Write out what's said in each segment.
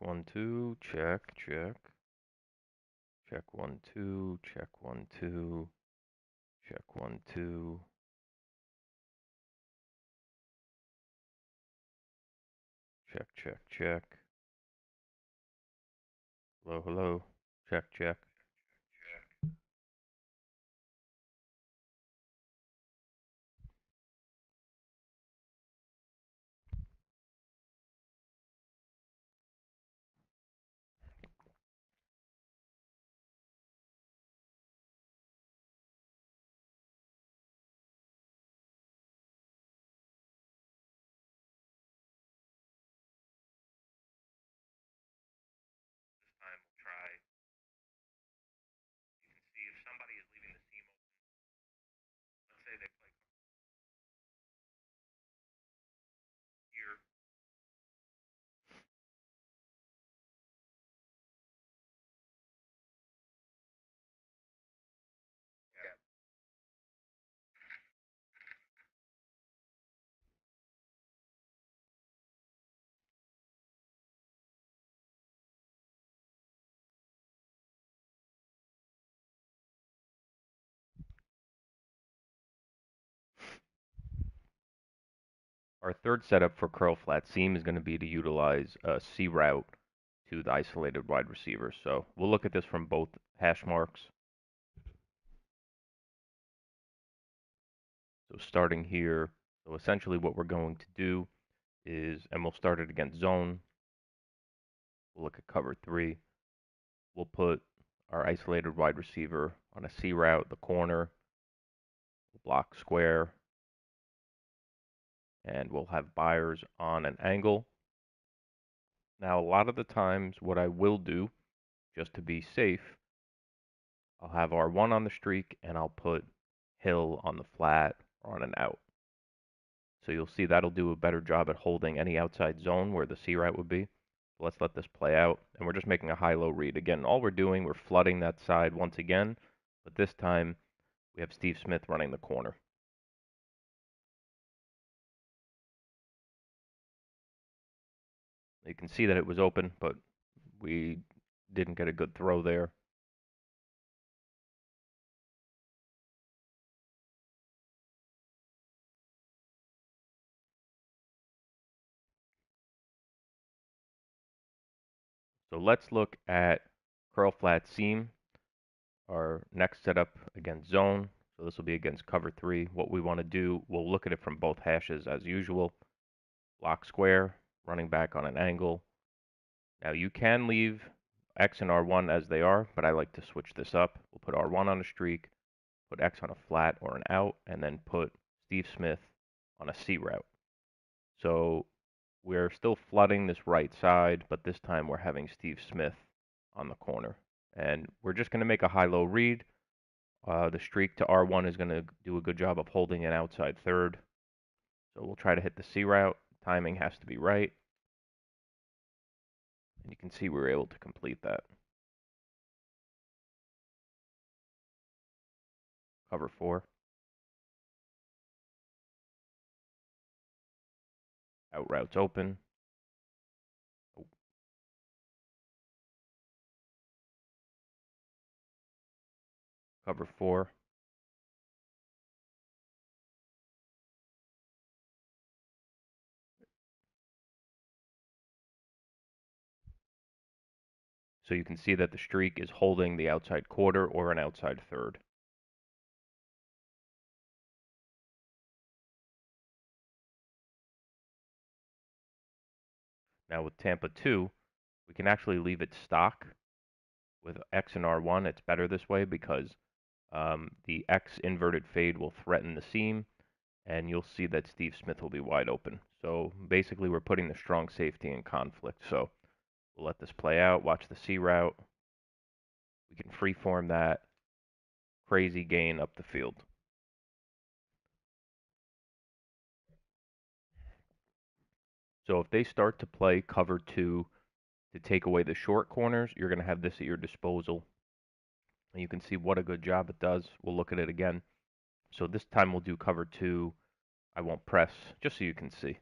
1, 2, check, check. Check 1, 2, check 1, 2, check 1, 2. Check, check, check. Hello, hello. Check, check. This time we'll try. You can see if somebody is leaving the seam open. Let's say they play here. Yeah. Our third setup for curl flat seam is going to be to utilize a C route to the isolated wide receiver. So we'll look at this from both hash marks. So starting here, so essentially what we're going to do is, and we'll start it against zone. We'll look at cover 3. We'll put our isolated wide receiver on a C route, the corner, block square, and we'll have buyers on an angle. Now, a lot of the times, what I will do, just to be safe, I'll have R1 on the streak and I'll put Hill on the flat or on an out. So you'll see that'll do a better job at holding any outside zone where the C route would be. So let's let this play out. And we're just making a high-low read. Again, all we're doing, we're flooding that side once again. But this time, we have Steve Smith running the corner. You can see that it was open, but we didn't get a good throw there. So let's look at curl flat seam, our next setup against zone. So this will be against cover 3. What we want to do, we'll look at it from both hashes as usual. Block square, running back on an angle. Now you can leave X and R1 as they are, but I like to switch this up. We'll put R1 on a streak, put X on a flat or an out, and then put Steve Smith on a C route. So we're still flooding this right side, but this time we're having Steve Smith on the corner. And we're just going to make a high-low read. The streak to R1 is going to do a good job of holding an outside third. So we'll try to hit the C route. Timing has to be right. And you can see we were able to complete that. Cover 4. Out routes open. Oh. Cover 4. So you can see that the streak is holding the outside quarter or an outside third. Now with Tampa 2, we can actually leave it stock. With X and R1, it's better this way because the X inverted fade will threaten the seam, and you'll see that Steve Smith will be wide open. So basically, we're putting the strong safety in conflict. So we'll let this play out, watch the C route. We can freeform that crazy gain up the field. So if they start to play cover 2 to take away the short corners, you're going to have this at your disposal. And you can see what a good job it does. We'll look at it again. So this time we'll do cover 2. I won't press, just so you can see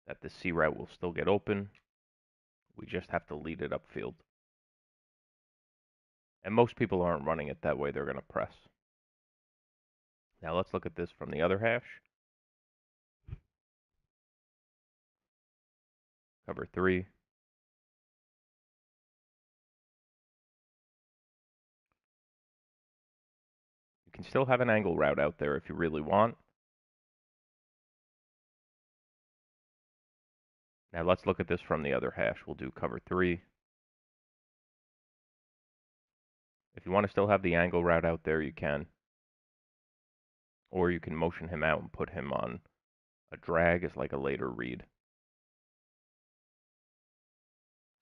that the C route will still get open. We just have to lead it upfield. And most people aren't running it that way. They're going to press. Now let's look at this from the other hash. Cover 3. You can still have an angle route out there if you really want. Now let's look at this from the other hash. We'll do cover 3. If you want to still have the angle route out there, you can. Or you can motion him out and put him on a drag as like a later read.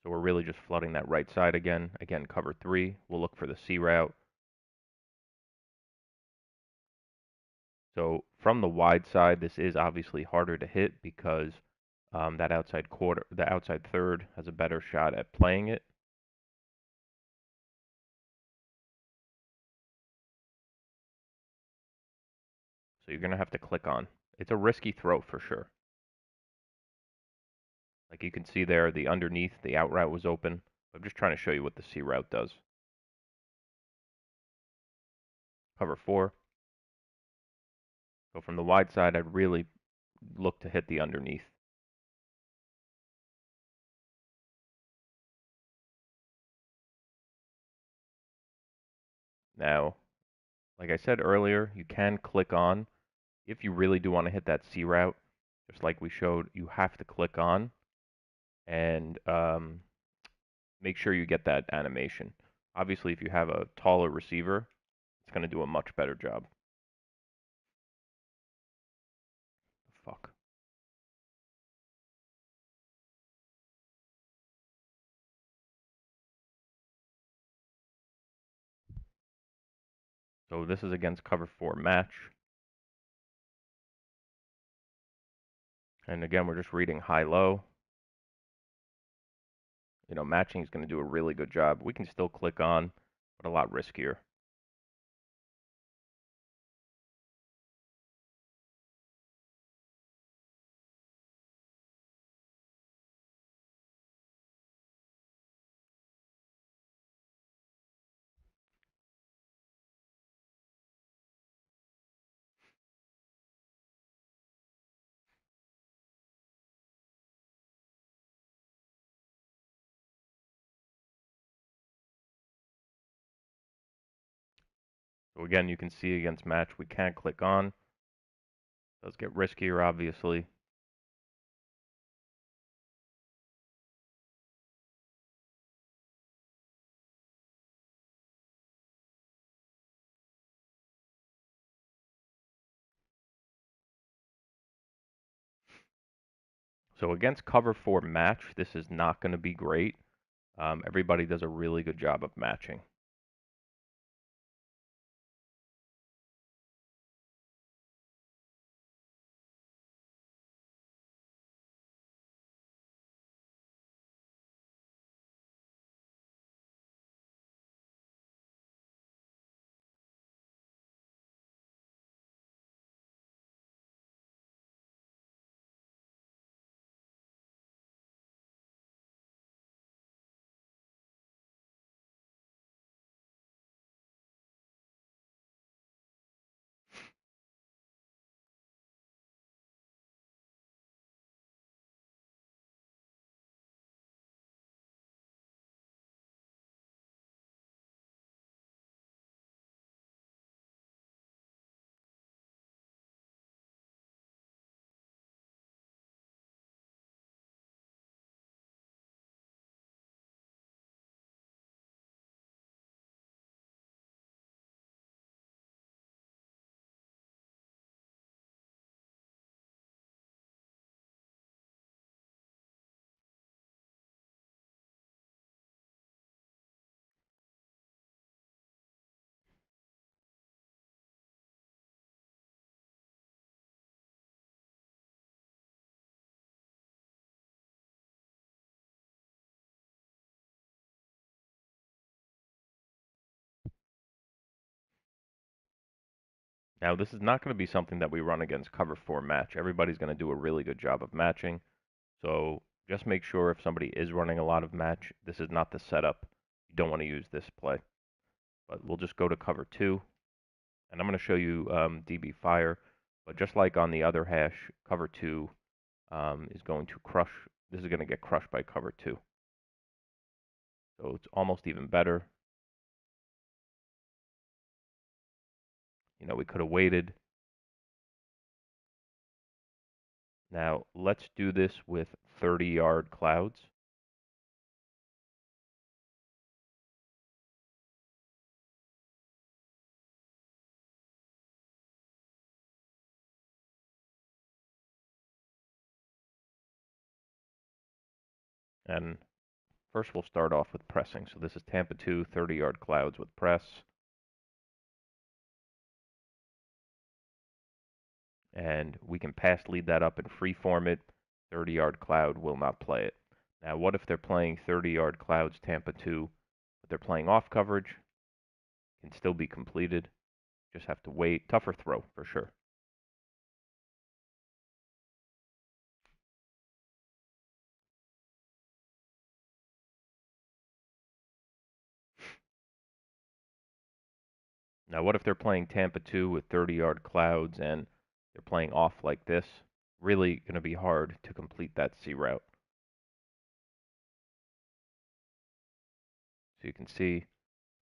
So we're really just flooding that right side again. Again, cover 3. We'll look for the C route. So from the wide side, this is obviously harder to hit because that outside quarter, the outside third has a better shot at playing it. So you're going to have to click on. It's a risky throw for sure. Like you can see there, the underneath, the out route was open. I'm just trying to show you what the C route does. Cover 4. So from the wide side, I'd really look to hit the underneath. Now, like I said earlier, you can click on. If you really do want to hit that C route, just like we showed, you have to click on and make sure you get that animation. Obviously, if you have a taller receiver, it's going to do a much better job. Fuck. So this is against cover 4 match. And again, we're just reading high-low. You know, matching is going to do a really good job. We can still click on, but a lot riskier. So again, you can see against match, we can't click on. Does get riskier, obviously. So against cover 4 match, this is not going to be great. Everybody does a really good job of matching. Now, this is not going to be something that we run against cover 4 match. Everybody's going to do a really good job of matching. So Just make sure if somebody is running a lot of match, this is not the setup. You don't want to use this play. But we'll just go to cover 2. And I'm going to show you DB fire. But just like on the other hash, cover 2 is going to crush. This is going to get crushed by cover 2. So it's almost even better. We could have waited. Now, let's do this with 30-yard clouds. And first we'll start off with pressing. So this is Tampa 2, 30-yard clouds with press. And we can pass lead that up and freeform it. 30-yard cloud will not play it. Now, what if they're playing 30-yard clouds Tampa 2, but they're playing off coverage? Can still be completed. Just have to wait. Tougher throw for sure. Now, what if they're playing Tampa 2 with 30-yard clouds and they're playing off like this? Really going to be hard to complete that C route. So you can see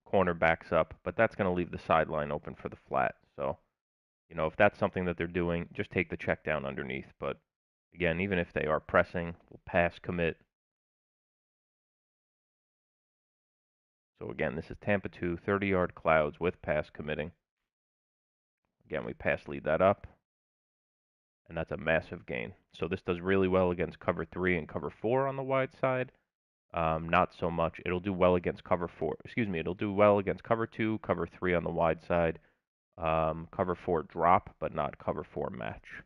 corner backs up, but that's going to leave the sideline open for the flat. So, if that's something that they're doing, just take the check down underneath. But again, even if they are pressing, we'll pass commit. So again, this is Tampa 2, 30-yard clouds with pass committing. Again, we pass lead that up, and that's a massive gain. So this does really well against cover 3 and cover 4 on the wide side. Not so much. It'll do well against cover 4. Excuse me, it'll do well against cover 2, cover 3 on the wide side. Cover 4 drop, but not cover 4 match.